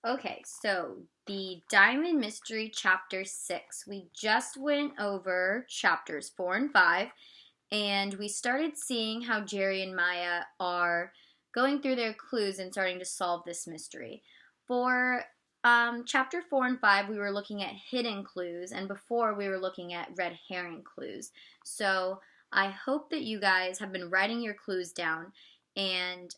Okay, so the Diamond Mystery Chapter 6. We just went over chapters 4 and 5, and we started seeing how Jerry and Maya are going through their clues and starting to solve this mystery. For chapter 4 and 5, we were looking at hidden clues, and before we were looking at red herring clues. So I hope that you guys have been writing your clues down and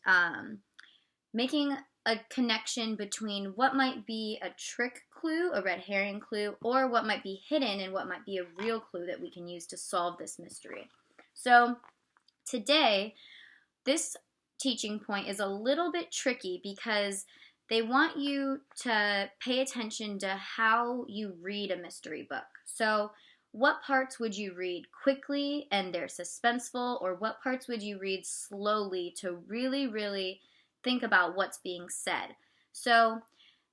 making a connection between what might be a trick clue, a red herring clue, or what might be hidden and what might be a real clue that we can use to solve this mystery. So, today, this teaching point is a little bit tricky because they want you to pay attention to how you read a mystery book. So, what parts would you read quickly and they're suspenseful, or what parts would you read slowly to really think about what's being said? So,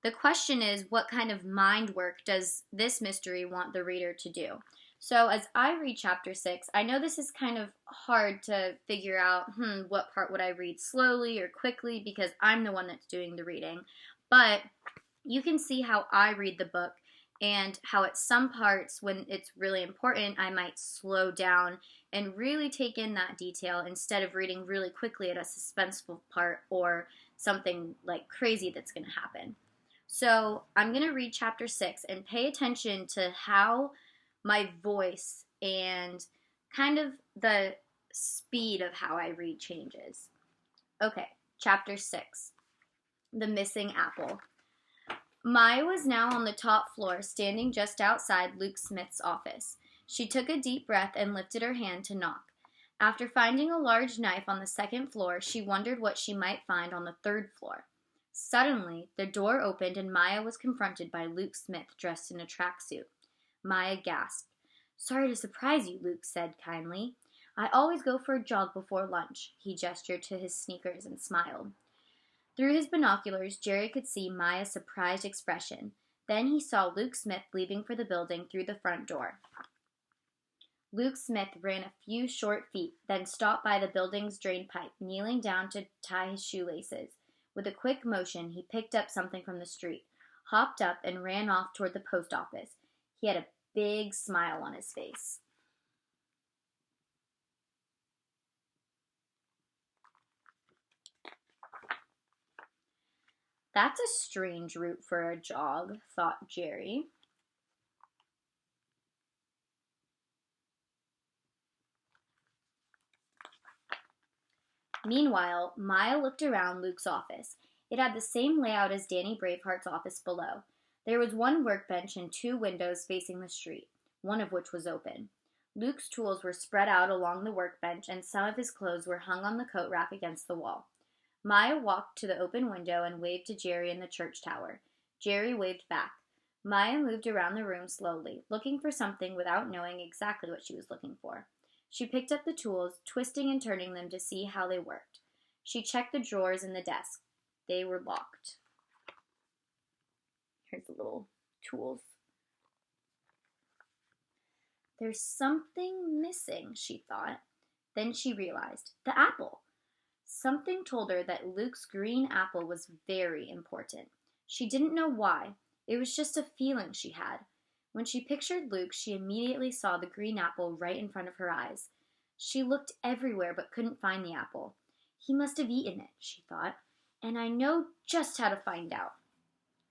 the question is, what kind of mind work does this mystery want the reader to do? So, as I read chapter 6, I know this is kind of hard to figure out, what part would I read slowly or quickly because I'm the one that's doing the reading. But you can see how I read the book and how at some parts, when it's really important, I might slow down and really take in that detail instead of reading really quickly at a suspenseful part or something like crazy that's going to happen. So I'm going to read chapter 6 and pay attention to how my voice and kind of the speed of how I read changes. Okay, chapter 6, The Missing Apple. Maya was now on the top floor, standing just outside Luke Smith's office. She took a deep breath and lifted her hand to knock. After finding a large knife on the second floor, she wondered what she might find on the third floor. Suddenly, the door opened and Maya was confronted by Luke Smith dressed in a tracksuit. Maya gasped. "Sorry to surprise you," Luke said kindly. "I always go for a jog before lunch." He gestured to his sneakers and smiled. Through his binoculars, Jerry could see Maya's surprised expression. Then he saw Luke Smith leaving for the building through the front door. Luke Smith ran a few short feet, then stopped by the building's drain pipe, kneeling down to tie his shoelaces. With a quick motion, he picked up something from the street, hopped up, and ran off toward the post office. He had a big smile on his face. That's a strange route for a jog, thought Jerry. Meanwhile, Maya looked around Luke's office. It had the same layout as Danny Braveheart's office below. There was one workbench and two windows facing the street, one of which was open. Luke's tools were spread out along the workbench, and some of his clothes were hung on the coat rack against the wall. Maya walked to the open window and waved to Jerry in the church tower. Jerry waved back. Maya moved around the room slowly, looking for something without knowing exactly what she was looking for. She picked up the tools, twisting and turning them to see how they worked. She checked the drawers in the desk. They were locked. Here's the little tools. There's something missing, she thought. Then she realized the apple. Something told her that Luke's green apple was very important. She didn't know why. It was just a feeling she had. When she pictured Luke, she immediately saw the green apple right in front of her eyes. She looked everywhere but couldn't find the apple. He must have eaten it, she thought, and I know just how to find out.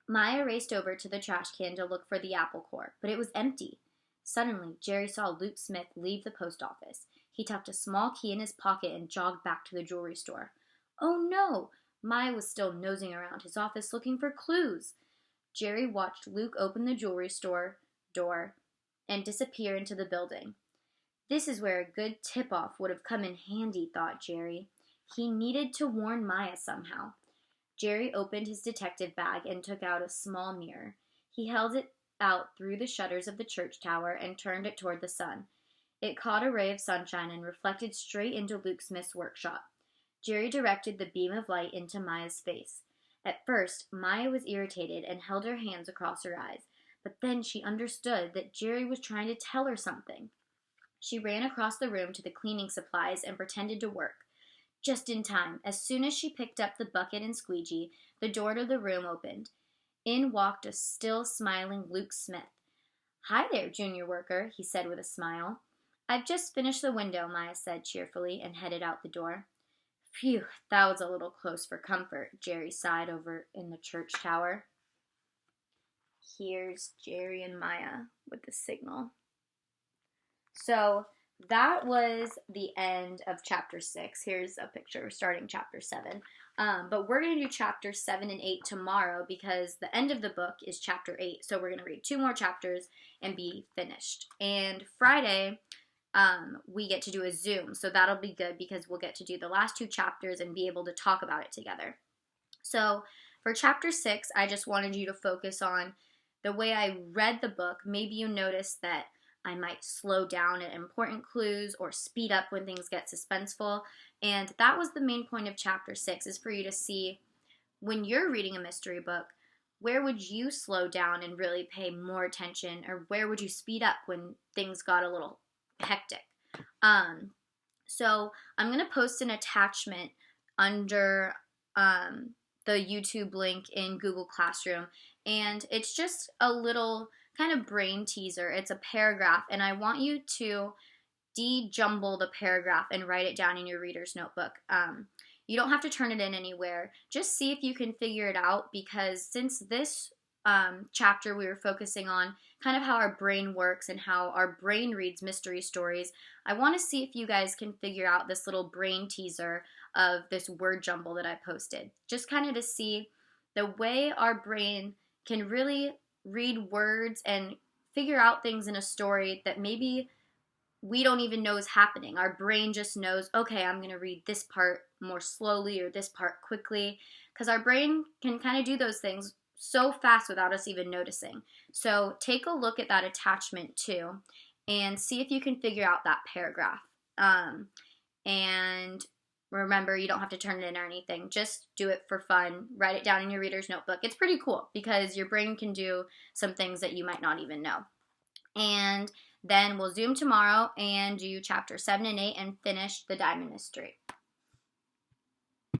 Maya raced over to the trash can to look for the apple core, but it was empty. Suddenly, Jerry saw Luke Smith leave the post office. He tucked a small key in his pocket and jogged back to the jewelry store. Oh no! Maya was still nosing around his office looking for clues. Jerry watched Luke open the jewelry store door and disappear into the building. This is where a good tip-off would have come in handy, thought Jerry. He needed to warn Maya somehow. Jerry opened his detective bag and took out a small mirror. He held it out through the shutters of the church tower and turned it toward the sun. It caught a ray of sunshine and reflected straight into Luke Smith's workshop. Jerry directed the beam of light into Maya's face. At first, Maya was irritated and held her hands across her eyes, but then she understood that Jerry was trying to tell her something. She ran across the room to the cleaning supplies and pretended to work. Just in time, as soon as she picked up the bucket and squeegee, the door to the room opened. In walked a still smiling Luke Smith. "Hi there, junior worker," he said with a smile. "I've just finished the window," Maya said cheerfully, and headed out the door. "Phew, that was a little close for comfort," Jerry sighed over in the church tower. Here's Jerry and Maya with the signal. So that was the end of chapter 6. Here's a picture starting chapter 7. But we're going to do chapters 7 and 8 tomorrow because the end of the book is chapter 8. So we're going to read 2 more chapters and be finished. And Friday, we get to do a Zoom. So that'll be good because we'll get to do the last 2 chapters and be able to talk about it together. So for chapter 6, I just wanted you to focus on the way I read the book. Maybe you noticed that I might slow down at important clues or speed up when things get suspenseful. And that was the main point of chapter 6, is for you to see when you're reading a mystery book, where would you slow down and really pay more attention, or where would you speed up when things got a little hectic? So I'm going to post an attachment under the YouTube link in Google Classroom, and it's just a little kind of brain teaser. It's a paragraph, and I want you to de-jumble the paragraph and write it down in your reader's notebook. You don't have to turn it in anywhere. Just see if you can figure it out, because since this chapter we were focusing on kind of how our brain works and how our brain reads mystery stories, I want to see if you guys can figure out this little brain teaser of this word jumble that I posted. Just kind of to see the way our brain can really read words and figure out things in a story that maybe we don't even know is happening. Our brain just knows, okay, I'm going to read this part more slowly or this part quickly, because our brain can kind of do those things so fast without us even noticing. So take a look at that attachment too and see if you can figure out that paragraph. And remember, you don't have to turn it in or anything. Just do it for fun. Write it down in your reader's notebook. It's pretty cool because your brain can do some things that you might not even know. And then we'll Zoom tomorrow and do chapter 7 and 8 and finish the Diamond Mystery.